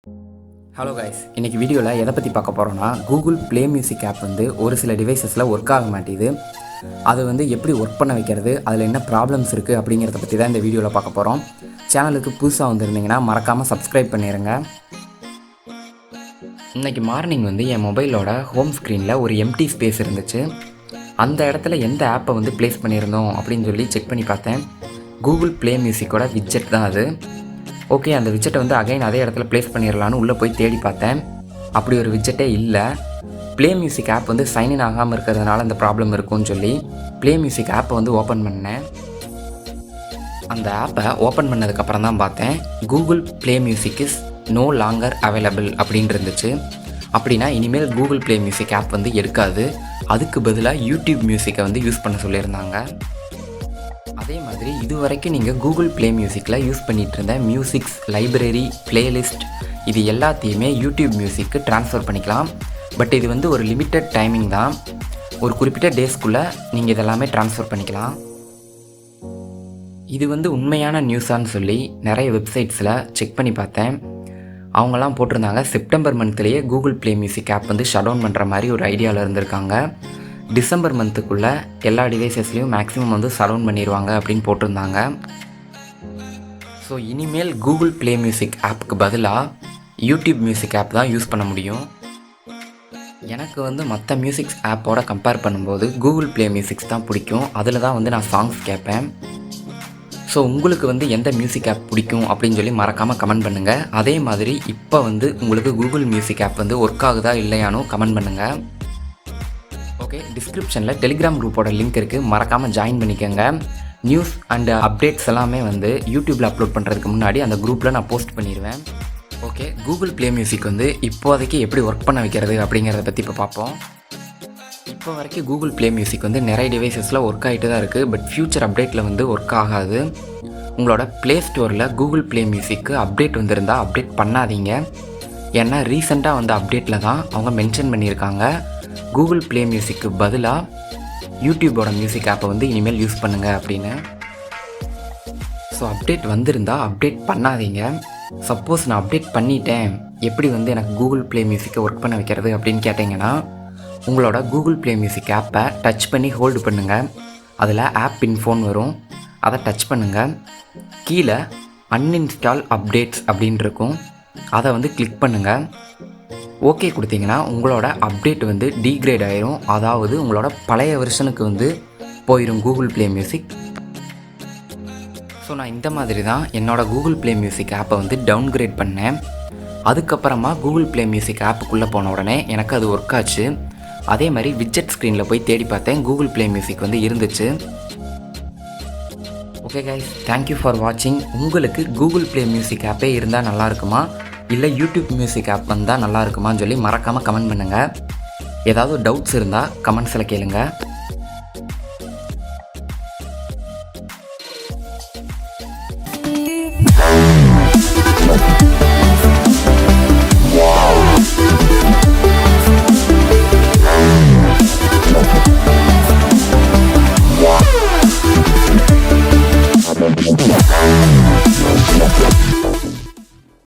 Hello guys, இன்றைக்கி வீடியோவில் எதை பற்றி பார்க்க போகிறோன்னா கூகுள் ப்ளே மியூசிக் ஆப் வந்து ஒரு சில டிவைசஸில் ஒர்க் ஆக மாட்டேது. அது வந்து எப்படி ஒர்க் பண்ண வைக்கிறது, அதில் என்ன ப்ராப்ளம்ஸ் இருக்குது அப்படிங்கிறத பற்றி தான் இந்த வீடியோவில் பார்க்க போகிறோம். சேனலுக்கு புதுசாக வந்திருந்தீங்கன்னா மறக்காமல் சப்ஸ்கிரைப் பண்ணிடுங்க. இன்றைக்கி மார்னிங் வந்து என் மொபைலோட ஹோம் ஸ்க்ரீனில் ஒரு எம்டி ஸ்பேஸ் இருந்துச்சு. அந்த இடத்துல எந்த ஆப்பை வந்து ப்ளேஸ் பண்ணியிருந்தோம் அப்படின்னு சொல்லி செக் பண்ணி பார்த்தேன். கூகுள் ப்ளே மியூசிக்கோட விட்ஜெட் தான் அது. ஓகே, அந்த விட்ஜெட்டை வந்து அகைன் அதே இடத்துல ப்ளேஸ் பண்ணிடலான்னு உள்ளே போய் தேடி பார்த்தேன். அப்படி ஒரு விட்ஜெட்டே இல்லை. ப்ளே மியூசிக் ஆப் வந்து சைன்இன் ஆகாமல் இருக்கிறதுனால அந்த ப்ராப்ளம் இருக்கும்னு சொல்லி ப்ளே மியூசிக் ஆப்பை வந்து ஓப்பன் பண்ணேன். அந்த ஆப்பை ஓப்பன் பண்ணதுக்கப்புறம் தான் பார்த்தேன் Google Play Music is no longer available அப்படின்னு இருந்துச்சு. அப்படின்னா இனிமேல் கூகுள் ப்ளே மியூசிக் ஆப் வந்து எடுக்காது, அதுக்கு பதிலாக யூடியூப் மியூசிக்கை வந்து யூஸ் பண்ண சொல்லியிருந்தாங்க. அதே மாதிரி இது வரைக்கும் நீங்கள் கூகுள் ப்ளே மியூசிக்கில் யூஸ் பண்ணிகிட்டு இருந்த மியூசிக்ஸ், லைப்ரரி, ப்ளேலிஸ்ட் இது எல்லாத்தையுமே யூடியூப் மியூசிக்கு ட்ரான்ஸ்ஃபர் பண்ணிக்கலாம். பட் இது வந்து ஒரு லிமிட்டட் டைமிங் தான். ஒரு குறிப்பிட்ட டேஸ்க்குள்ளே நீங்கள் இதெல்லாமே ட்ரான்ஸ்ஃபர் பண்ணிக்கலாம். இது வந்து உண்மையான நியூஸான்னு சொல்லி நிறைய வெப்சைட்ஸில் செக் பண்ணி பார்த்தேன். அவங்கெல்லாம் போட்டிருந்தாங்க செப்டம்பர் மந்த்லேயே கூகுள் ப்ளே மியூசிக் ஆப் வந்து ஷட் டவுன் பண்ணுற மாதிரி ஒரு ஐடியாவில் இருந்திருக்காங்க. டிசம்பர் மந்த்துக்குள்ளே எல்லா டிவைசஸ்லேயும் மேக்ஸிமம் வந்து ஷட் டவுன் பண்ணிடுவாங்க அப்படின்னு போட்டிருந்தாங்க. ஸோ இனிமேல் கூகுள் ப்ளே மியூசிக் ஆப்புக்கு பதிலாக யூடியூப் மியூசிக் ஆப் தான் யூஸ் பண்ண முடியும். எனக்கு வந்து மற்ற மியூசிக்ஸ் ஆப்போட கம்பேர் பண்ணும்போது கூகுள் ப்ளே மியூசிக்ஸ் தான் பிடிக்கும். அதில் தான் வந்து நான் சாங்ஸ் கேட்பேன். ஸோ உங்களுக்கு வந்து எந்த மியூசிக் ஆப் பிடிக்கும் அப்படின்னு சொல்லி மறக்காமல் கமெண்ட் பண்ணுங்கள். அதே மாதிரி இப்போ வந்து உங்களுக்கு கூகுள் மியூசிக் ஆப் வந்து ஒர்க் ஆகுதா இல்லையானு கமெண்ட் பண்ணுங்கள். ஓகே, டிஸ்கிரிப்ஷனில் டெலிகிராம் குரூப்போட லிங்க் இருக்குது, மறக்காமல் ஜாயின் பண்ணிக்கோங்க. நியூஸ் அண்ட் அப்டேட்ஸ் எல்லாமே வந்து யூடியூப்பில் அப்லோட் பண்ணுறதுக்கு முன்னாடி அந்த குரூப்பில் நான் போஸ்ட் பண்ணிடுவேன். ஓகே, கூகுள் ப்ளே மியூசிக் வந்து இப்போதைக்கு எப்படி ஒர்க் பண்ண வைக்கிறது அப்படிங்கிறத பற்றி இப்போ பார்ப்போம். இப்போ வரைக்கும் கூகுள் ப்ளே மியூசிக் வந்து நிறைய டிவைசஸில் ஒர்க் ஆகிட்டு தான் இருக்குது. பட் ஃப்யூச்சர் அப்டேட்டில் வந்து ஒர்க் ஆகாது. உங்களோட ப்ளே ஸ்டோரில் கூகுள் ப்ளே மியூசிக்கு அப்டேட் வந்திருந்தால் அப்டேட் பண்ணாதீங்க. ஏன்னா ரீசெண்டாக வந்த அப்டேட்டில் தான் அவங்க மென்ஷன் பண்ணியிருக்காங்க கூகுள் ப்ளே மியூசிக்கு பதிலாக யூடியூபோட மியூசிக் ஆப்பை வந்து இனிமேல் யூஸ் பண்ணுங்கள் அப்படின்னு. ஸோ அப்டேட் வந்திருந்தால் அப்டேட் பண்ணாதீங்க. சப்போஸ் நான் அப்டேட் பண்ணிட்டேன், எப்படி வந்து எனக்கு கூகுள் ப்ளே மியூசிக்கை ஒர்க் பண்ண வைக்கிறது அப்படின்னு கேட்டிங்கன்னா, உங்களோட கூகுள் ப்ளே மியூசிக் ஆப்பை டச் பண்ணி ஹோல்டு பண்ணுங்கள். அதில் ஆப் இன்ஃபோன் வரும், அதை டச் பண்ணுங்கள். கீழே அன்இன்ஸ்டால் அப்டேட்ஸ் அப்படின்னு இருக்கும், அதை வந்து கிளிக் பண்ணுங்கள். ஓகே கொடுத்தீங்கன்னா உங்களோட அப்டேட் வந்து டீக்ரேட் ஆயிரும். அதாவது உங்களோட பழைய வெர்ஷனுக்கு வந்து போயிடும் கூகுள் ப்ளே மியூசிக். ஸோ நான் இந்த மாதிரி தான் என்னோடய கூகுள் ப்ளே மியூசிக் ஆப்பை வந்து டவுன்கிரேட் பண்ணேன். அதுக்கப்புறமா கூகுள் ப்ளே மியூசிக் ஆப்புக்குள்ளே போன உடனே எனக்கு அது ஒர்க் ஆச்சு. அதே மாதிரி விட்ஜெட் ஸ்க்ரீனில் போய் தேடி பார்த்தேன், கூகுள் ப்ளே மியூசிக் வந்து இருந்துச்சு. ஓகே கைஸ், தேங்க்யூ ஃபார் வாட்சிங். உங்களுக்கு கூகுள் ப்ளே மியூசிக் ஆப்பே இருந்தால் நல்லா இருக்குமா, இல்லை யூடியூப் மியூசிக் ஆப் வந்தால் நல்லா இருக்குமான்னு சொல்லி மறக்காமல் கமெண்ட் பண்ணுங்கள். ஏதாவது டவுட்ஸ் இருந்தால் கமெண்ட்ஸில் கேளுங்கள்.